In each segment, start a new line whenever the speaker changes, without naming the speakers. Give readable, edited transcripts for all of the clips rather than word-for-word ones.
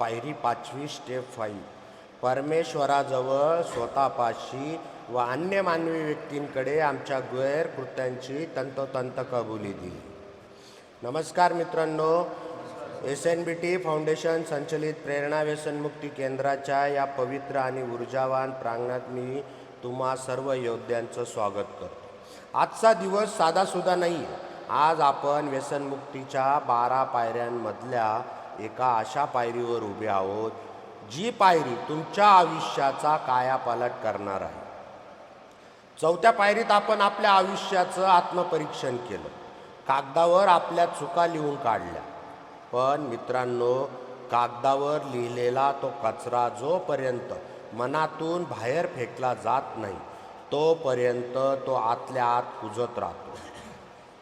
पायरी 5वी स्टेप 5 परमेश्वराजवळ स्वतःपाशी व अन्य मानवी व्यक्तींकडे आमच्या गैरकृत्यांची तंतोतंत कबुली दिली. नमस्कार मित्रांनो, SNBT फाउंडेशन संचलित प्रेरणा व्यसनमुक्ती केंद्राच्या या पवित्र आणि ऊर्जावान प्रांगणात मी तुम्हा सर्व योद्ध्यांचं स्वागत करतो. आजचा दिवस साधासुद्धा नाही. आज आपण व्यसनमुक्तीच्या 12 पायऱ्यांमधल्या एका अशा पायरीवर उभे आहोत, जी पायरी तुमच्या आयुष्याचा कायापालट करणार आहे. 4थ्या पायरीत आपण आपल्या आयुष्याचं आत्मपरीक्षण केलं, कागदावर आपल्या चुका लिहून काढल्या. पण मित्रांनो, कागदावर लिहिलेला तो कचरा जोपर्यंत मनातून बाहेर फेकला जात नाही, तोपर्यंत तो आतल्या आत कुजत राहतो.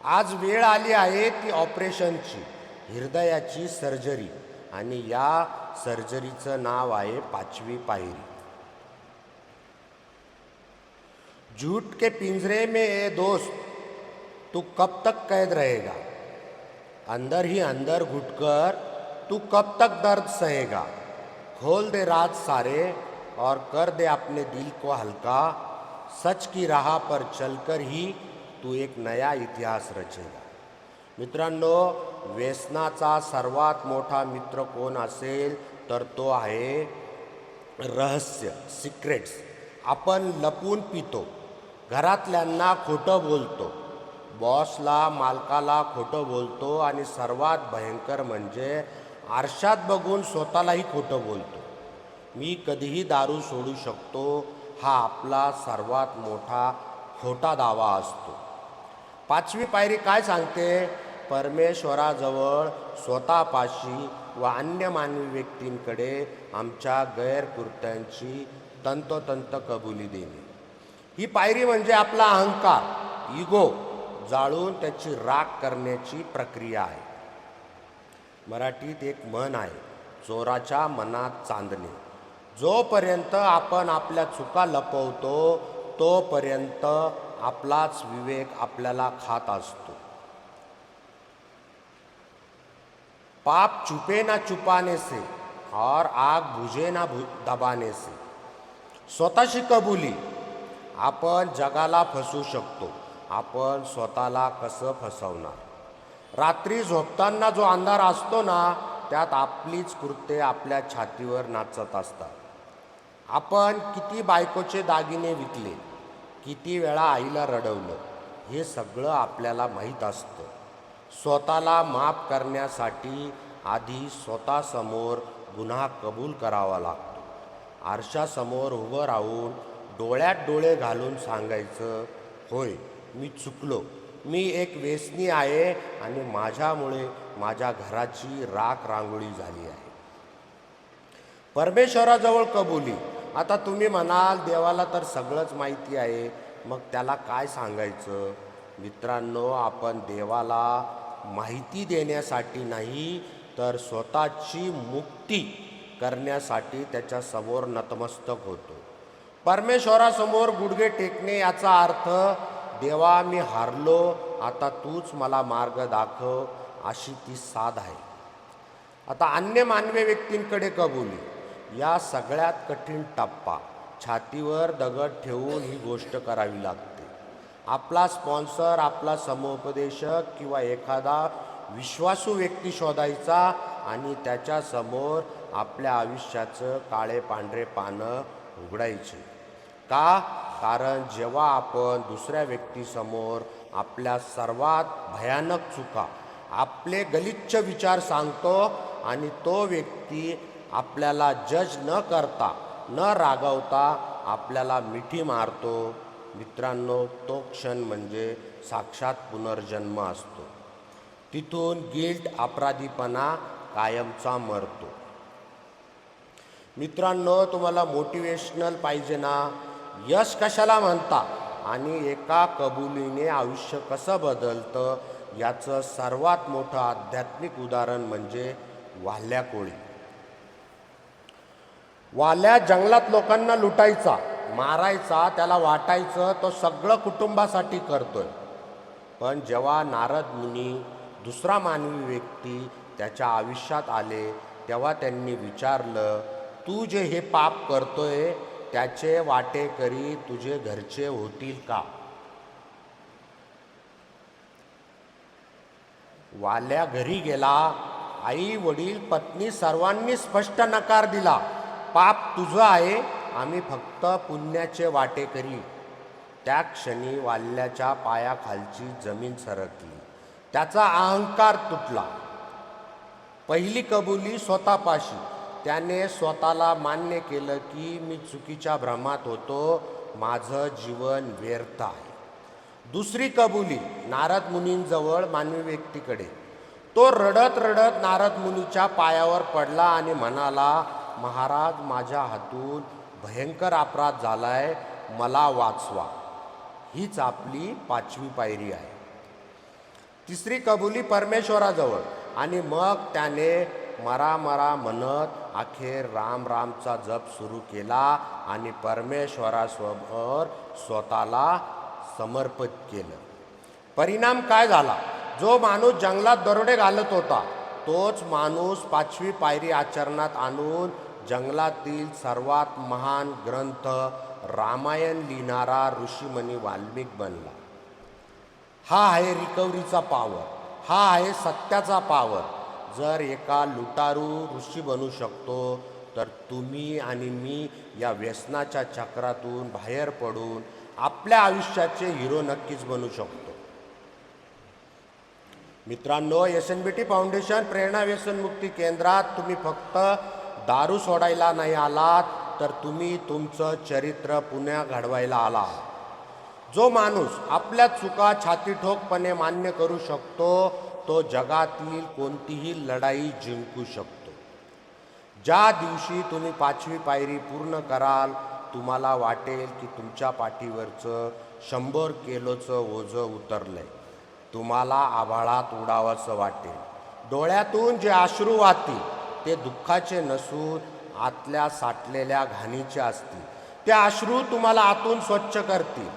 आज वेळ आली आहे ती ऑपरेशनची, हृदयाची सर्जरी, आणि या सर्जरीचं नाव आहे 5वी पायरी. झूठ के पिंजरे में ए दोस्त, तू कब तक कैद रहेगा? अंदर ही अंदर घुटकर तू कब तक दर्द सहेगा? खोल दे राज सारे और कर दे अपने दिल को हल्का. सच की राह पर चलकर ही तू एक नया इतिहास रचेगा. मित्रांनो, व्यसनाचा सर्वात मोठा मित्र कोण असेल तर तो आहे रहस्य, सिक्रेट्स. आपण लपून पितो, घरातल्यांना खोटं बोलतो, बॉसला मालकाला खोटं बोलतो, आणि सर्वात भयंकर म्हणजे आरशात बघून स्वतःलाही खोटं बोलतो. मी कधीही दारू सोडू शकतो, हा आपला सर्वात मोठा खोटा दावा असतो. 5वी पायरी काय सांगते? परमेश्वराजवळ स्वतःपाशी व अन्य मानवी व्यक्तींकडे आमच्या गैरकृत्यांची तंतोतंत कबुली देणे. ही पायरी म्हणजे आपला अहंकार, इगो जाळून त्याची राख करण्याची प्रक्रिया आहे. मराठीत एक म्हण आहे, चोराच्या मनात चांदणे. जोपर्यंत आपण आपल्या चुका लपवतो, तोपर्यंत आपलाच विवेक आपल्याला खात असतो. पाप छुपे ना छुपाने से और आग बुझे ना दबाने से. स्वतःशी कबुली. आपण जगाला फसवू शकतो, आपण स्वतःला कसं फसवणार? रात्री झोपताना जो अंधार असतो ना, त्यात आपलीच कृत्ये आपल्या छातीवर नाचत असतात. आपण किती बायकोचे दागिने विकले, किती वेळा आईला रडवलं, हे सगळं आपल्याला माहीत असतं. स्वतःला माफ करण्यासाठी आधी स्वतःसमोर गुन्हा कबूल करावा लागतो. आरशासमोर उभं राहून डोळ्यात डोळे घालून सांगायचं, होय मी चुकलो, मी एक व्यसनी आहे आणि माझ्यामुळे माझ्या घराची राख रांगोळी झाली आहे. परमेश्वराजवळ कबुली. आता तुम्ही म्हणाल, देवाला तर सगळंच माहिती आहे, मग त्याला काय सांगायचं? मित्रांनो, आपण देवाला माहिती देण्यासाठी नाही, तर स्वतःची मुक्ती करण्यासाठी त्याच्यासमोर नतमस्तक होतो. परमेश्वरासमोर गुडघे टेकणे याचा अर्थ, देवा मी हारलो, आता तूच मला मार्ग दाखव, अशी ती साध आहे. आता अन्य मानवी व्यक्तींकडे कबुली. या सगळ्यात कठीण टप्पा. छातीवर दगड ठेवून ही गोष्ट करावी लागते. आपला स्पॉन्सर, आपला समुपदेशक किंवा एखादा विश्वासू व्यक्ती शोधायचा आणि त्याच्यासमोर आपल्या आयुष्याचं काळे पांढरे पानं उघडायचे. का? कारण जेव्हा आपण दुसऱ्या व्यक्तीसमोर आपल्या सर्वात भयानक चुका, आपले गलिच्छ विचार सांगतो आणि तो व्यक्ती आपल्याला जज न करता, न रागवता आपल्याला मिठी मारतो, मित्रांनो, तो क्षण म्हणजे साक्षात पुनर्जन्म असतो. तिथून गिल्ट, अपराधीपणा कायमचा मरतो. मित्रांनो, तुम्हाला मोटिवेशनल पाहिजे ना? यश कशाला म्हणता आणि एका कबुलीने आयुष्य कसं बदलतं, याचं सर्वात मोठं आध्यात्मिक उदाहरण म्हणजे वाल्या कोळी. वाल्या जंगलात लोकांना लुटायचा, मारायचा, त्याला वाटायचं तो सगळं कुटुंबासाठी करतोय. पण जेव्हा नारद मुनी, दुसरा मानवी व्यक्ती त्याच्या आयुष्यात आले, तेव्हा त्यांनी विचारलं, तू जे हे पाप करतोय त्याचे वाटेकरी तुझे घरचे होतील का? वाल्या घरी गेला. आई वडील पत्नी सर्वांनी स्पष्ट नकार दिला. पाप तुझं आहे, आम्ही फक्त पुण्याचे वाटेकरी. त्या क्षणी वाल्याच्या पायाखालची जमीन सरकली. त्याचा अहंकार तुटला. पहिली कबुली स्वतःपाशी. त्याने स्वतःला मान्य केलं की मी चुकीच्या भ्रमात होतो, माझं जीवन व्यर्थ आहे. दुसरी कबुली नारद मुनींजवळ, मानवी व्यक्तीकडे. तो रडत रडत नारद मुनीच्या पायावर पडला आणि म्हणाला, महाराज, माझ्या हातून भयंकर अपराध झालाय, मला वाचवा. हीच आपली 5वी पायरी आहे. तिसरी कबुली परमेश्वराजवळ. आणि मग त्याने मरा मरा म्हणत अखेर राम रामचा जप सुरू केला आणि परमेश्वरासमोर स्वतःला समर्पित केलं. परिणाम काय झाला? जो माणूस जंगलात दरोडे घालत होता तोच माणूस 5वी पायरी आचरणात आणून जंगलातील सर्वात महान ग्रंथ रामायण लिहिणारा ऋषीमुनी वाल्मिक बनला. हा आहे रिकव्हरीचा पावर. हा आहे सत्याचा पावर. जर एका लुटारू ऋषी बनू शकतो तर तुम्ही आणि मी या व्यसनाच्या चक्रातून बाहेर पडून आपल्या आयुष्याचे हिरो नक्कीच बनू शकतो. मित्रांनो, SNBT फाउंडेशन प्रेरणा व्यसनमुक्ती केंद्रात तुम्ही फक्त दारू सोडायला नाही आलात, तर तुम्ही तुमचं चरित्र पुन्हा घडवायला आलात. जो माणूस आपल्या चुका छातीठोकपणे मान्य करू शकतो तो जगातील कोणतीही लढाई जिंकू शकतो. ज्या दिवशी तुम्ही 5वी पायरी पूर्ण कराल, तुम्हाला वाटेल की तुमच्या पाठीवरचं 100 किलोचं ओझं उतरलंय. तुम्हाला आभाळात उडावंसं वाटेल. डोळ्यातून जे अश्रू वाहतील ते दुःखाचे नसून आतल्या साठलेल्या घाणीचे असतील. ते अश्रू तुम्हाला आतून स्वच्छ करतील.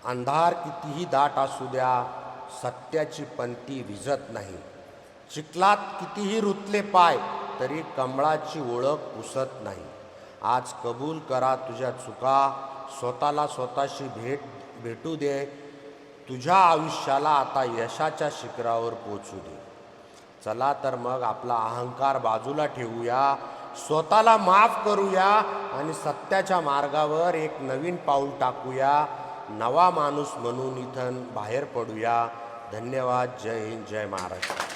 अंधार कितीही दाट असू द्या, सत्याची पंथी विझत नाही. चिखलात कितीही रुतले पाय तरी कमळाची ओळख पुसत नाही. आज कबूल करा तुझ्या चुका. स्वतःला स्वतःशी भेटू दे. तुझ्या आयुष्याला आता यशाच्या शिखरावर पोचू दे. चला तर मग आपला अहंकार बाजूला ठेवूया, स्वतःला माफ करूया आणि सत्याच्या मार्गावर एक नवीन पाऊल टाकूया. नवा माणूस म्हणून इथून बाहेर पडूया. धन्यवाद. जय हिंद, जय महाराष्ट्र.